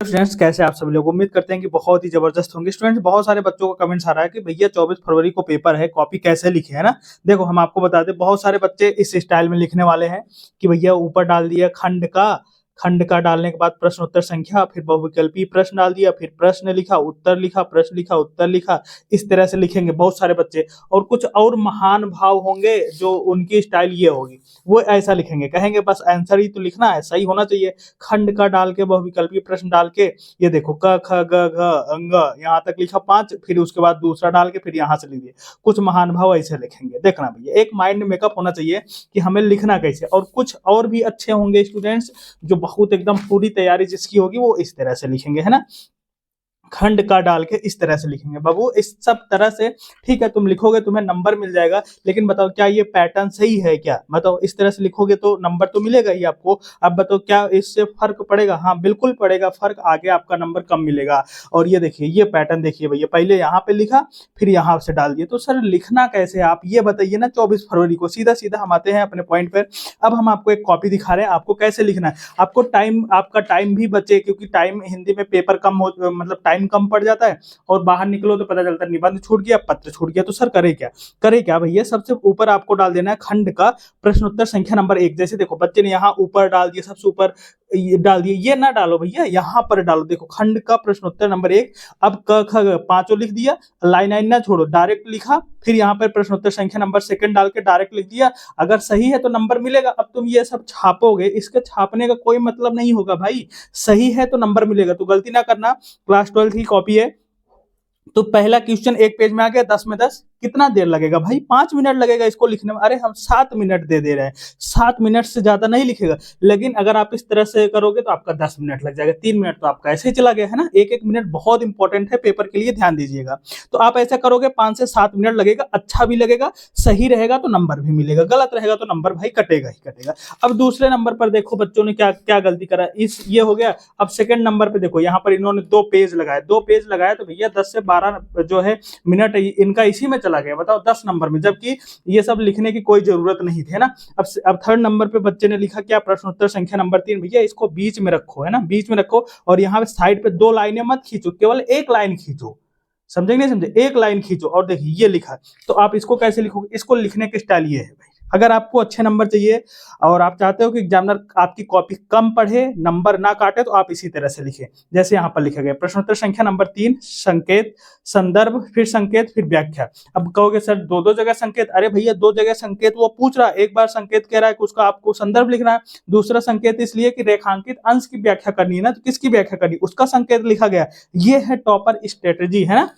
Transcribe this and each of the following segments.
Students, कैसे आप सभी लोग? उम्मीद करते हैं कि बहुत ही जबरदस्त होंगे। स्टूडेंट्स, बहुत सारे बच्चों का कमेंट्स आ रहा है कि भैया 24 फरवरी को पेपर है, कॉपी कैसे लिखे, है ना। देखो, हम आपको बता दें, बहुत सारे बच्चे इस स्टाइल में लिखने वाले हैं कि भैया ऊपर डाल दिया खंड का डालने के बाद प्रश्न उत्तर संख्या, फिर बहुविकल्पीय प्रश्न डाल दिया, फिर प्रश्न लिखा, उत्तर लिखा, प्रश्न लिखा, उत्तर लिखा। इस तरह से लिखेंगे बहुत सारे बच्चे। और कुछ और महान भाव होंगे जो उनकी स्टाइल ये होगी, वो ऐसा लिखेंगे, कहेंगे बस आंसर ही तो लिखना है, सही होना चाहिए। खंड का डाल के बहुविकल्पीय प्रश्न डाल के, ये देखो क ख ग घ अंग यहाँ तक लिखा 5, फिर उसके बाद दूसरा डाल के फिर यहाँ से लिख दिए। कुछ महान भाव ऐसे लिखेंगे। देखना भैया, एक माइंड मेकअप होना चाहिए कि हमें लिखना कैसे। और कुछ और भी अच्छे होंगे स्टूडेंट्स जो बहुत एकदम पूरी तैयारी जिसकी होगी, वो इस तरह से लिखेंगे, है ना। खंड का डाल के इस तरह से लिखेंगे बाबू, इस सब तरह से। ठीक है, तुम लिखोगे तुम्हें नंबर मिल जाएगा, लेकिन बताओ क्या ये पैटर्न सही है क्या? बताओ, इस तरह से लिखोगे तो नंबर तो मिलेगा ही आपको। अब बताओ क्या इससे फर्क पड़ेगा? हाँ बिल्कुल पड़ेगा फर्क, आगे आपका नंबर कम मिलेगा। और ये देखिए, ये पैटर्न देखिए भैया, पहले यहाँ पे लिखा फिर यहाँ से डाल दिए। तो सर लिखना कैसे आप ये बताइए ना। 24 फरवरी को सीधा सीधा हम आते हैं अपने पॉइंट पर। अब हम आपको एक कॉपी दिखा रहे हैं, आपको कैसे लिखना है। आपका टाइम भी बचे, क्योंकि टाइम हिंदी में पेपर कम हो, मतलब टाइम कम पड़ जाता है। और बाहर निकलो तो पता चलता है निबंध छूट गया, पत्र छूट गया। तो सर करे क्या भैया, सबसे ऊपर आपको डाल देना है खंड का प्रश्न उत्तर संख्या नंबर 1। जैसे देखो बच्चे ने यहाँ ऊपर डाल दिया, सबसे ऊपर ये डाल दिए, ये ना डालो भैया, यहाँ पर डालो। देखो खंड का प्रश्न उत्तर नंबर 1। अब क ख ग पांचों लिख दिया, लाइन ना छोड़ो, डायरेक्ट लिखा, फिर यहाँ पर प्रश्न उत्तर संख्या नंबर 2 डाल के डायरेक्ट लिख दिया। अगर सही है तो नंबर मिलेगा। अब तुम ये सब छापोगे, इसके छापने का कोई मतलब नहीं होगा भाई। सही है तो नंबर मिलेगा, तो गलती ना करना। क्लास 12 की कॉपी है, तो पहला क्वेश्चन एक पेज में आ गया, 10 में 10। कितना देर लगेगा भाई? 5 मिनट लगेगा इसको लिखने में। अरे हम 7 मिनट दे रहे हैं, 7 मिनट से ज्यादा नहीं लिखेगा। लेकिन अगर आप इस तरह से करोगे तो आपका 10 मिनट लग जाएगा, 3 मिनट तो आपका ऐसे ही चला गया, है ना। एक एक मिनट बहुत इंपॉर्टेंट है पेपर के लिए, ध्यान दीजिएगा। तो आप ऐसा करोगे 5 से 7 मिनट लगेगा, अच्छा भी लगेगा, सही रहेगा तो नंबर भी मिलेगा, गलत रहेगा तो नंबर भाई कटेगा ही कटेगा। अब दूसरे नंबर पर देखो बच्चों ने क्या क्या गलती करा, इस ये हो गया। अब सेकंड नंबर पे देखो, यहाँ पर इन्होंने 2 पेज लगाया, तो भैया 10 से 12 जो है मिनट इनका इसी में चला गया। बताओ 10 नंबर में, जबकि ये सब लिखने की कोई जरूरत नहीं थी, है ना। अब थर्ड नंबर पे बच्चे ने लिखा क्या, प्रश्न उत्तर संख्या नंबर 3। भैया इसको बीच में रखो, है ना, बीच में रखो। और यहाँ पे साइड पे 2 लाइनें मत खींचो, केवल एक लाइन खींचो। समझे नहीं समझे? एक लाइन खींचो। और देखिए ये लिखा, तो आप इसको कैसे लिखोगे? इसको लिखने की स्टाइल ये है भाई। अगर आपको अच्छे नंबर चाहिए और आप चाहते हो कि एग्जामिनर आपकी कॉपी कम पढ़े, नंबर ना काटे, तो आप इसी तरह से लिखें जैसे यहाँ पर लिखा गया। प्रश्नोत्तर संख्या नंबर 3, संकेत, संदर्भ, फिर संकेत, फिर व्याख्या। अब कहोगे सर 2 जगह संकेत। अरे भैया 2 जगह संकेत वो पूछ रहा है, एक बार संकेत कह रहा है कि उसका आपको संदर्भ लिखना है, दूसरा संकेत इसलिए कि रेखांकित अंश की व्याख्या करनी है ना, तो किसकी व्याख्या करनी, उसका संकेत लिखा गया। ये है टॉपर स्ट्रेटेजी, है ना।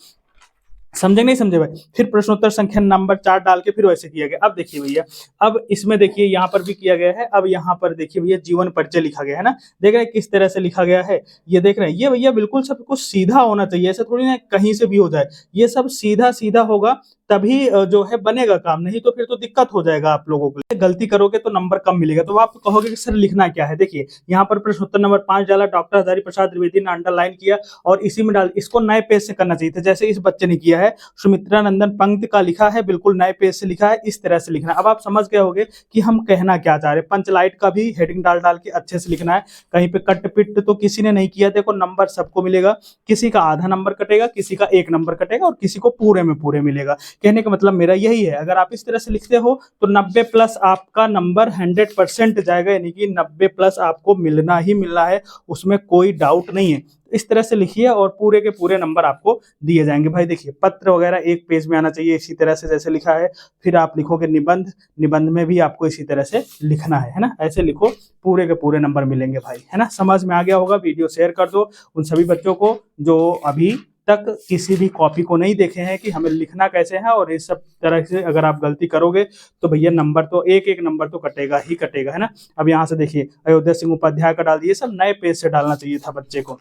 समझे नहीं समझे भाई? फिर प्रश्नोत्तर संख्या नंबर 4 डाल के फिर वैसे किया गया। अब देखिए भैया, अब इसमें देखिए यहाँ पर भी किया गया है। अब यहाँ पर देखिए भैया जीवन परिचय लिखा गया है ना, देख रहे हैं किस तरह से लिखा गया है, ये देख रहे हैं। ये भैया बिल्कुल सब कुछ सीधा होना चाहिए, ऐसा थोड़ी ना कहीं से भी हो जाए। ये सब सीधा सीधा होगा तभी जो है बनेगा काम, नहीं तो फिर तो दिक्कत हो जाएगा आप लोगों के लिए। गलती करोगे तो नंबर कम मिलेगा। तो आप कहोगे कि सर लिखना क्या है, देखिए यहाँ पर प्रश्नोत्तर नंबर 5 डाला, डॉक्टर हजारी प्रसाद द्विवेदी ने अंडरलाइन किया और इसी में डाल, इसको नए पेज से करना चाहिए था जैसे इस बच्चे ने किया है। सुमित्रा नंदन पंक्ति का लिखा है, बिल्कुल नए पेज से लिखा है, इस तरह से लिखना। अब आप समझ गए होंगे कि हम कहना क्या चाह रहे हैं। पंचलाइट का भी हेडिंग डाल डाल के अच्छे से लिखना है, कहीं पे कट पिट तो किसी ने नहीं किया। देखो नंबर सबको मिलेगा, किसी का आधा नंबर कटेगा, किसी का 1 नंबर कटेगा और किसी को पूरे में पूरे मिलेगा। कहने का मतलब मेरा यही है, अगर आप इस तरह से लिखते हो तो 90 प्लस आपका नंबर 100% जाएगा, यानी कि 90 प्लस आपको मिलना ही मिलना है, उसमें कोई डाउट नहीं है। इस तरह से लिखिए और पूरे के पूरे नंबर आपको दिए जाएंगे। भाई देखिए पत्र वगैरह एक पेज में आना चाहिए इसी तरह से जैसे लिखा है। फिर आप लिखोगे निबंध, निबंध में भी आपको इसी तरह से लिखना है ना, ऐसे लिखो, पूरे के पूरे नंबर मिलेंगे भाई, है ना। समझ में आ गया होगा। वीडियो शेयर कर दो उन सभी बच्चों को जो अभी तक किसी भी कॉपी को नहीं देखे हैं कि हमें लिखना कैसे है। और इस सब तरह से अगर आप गलती करोगे तो भैया नंबर तो एक एक नंबर तो कटेगा ही कटेगा, है ना। अब यहाँ से देखिए अयोध्या सिंह उपाध्याय का डाल दिए, सब नए पेज से डालना चाहिए था बच्चे को,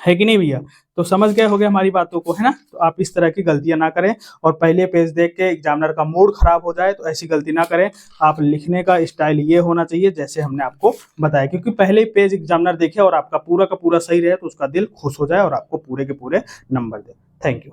है कि नहीं भैया। तो समझ गए होंगे हमारी बातों को, है ना। तो आप इस तरह की गलतियां ना करें और पहले पेज देख के एग्जामिनर का मूड खराब हो जाए तो ऐसी गलती ना करें। आप लिखने का स्टाइल ये होना चाहिए जैसे हमने आपको बताया, क्योंकि पहले ही पेज एग्जामिनर देखे और आपका पूरा का पूरा सही रहे तो उसका दिल खुश हो जाए और आपको पूरे के पूरे नंबर दे। Thank you.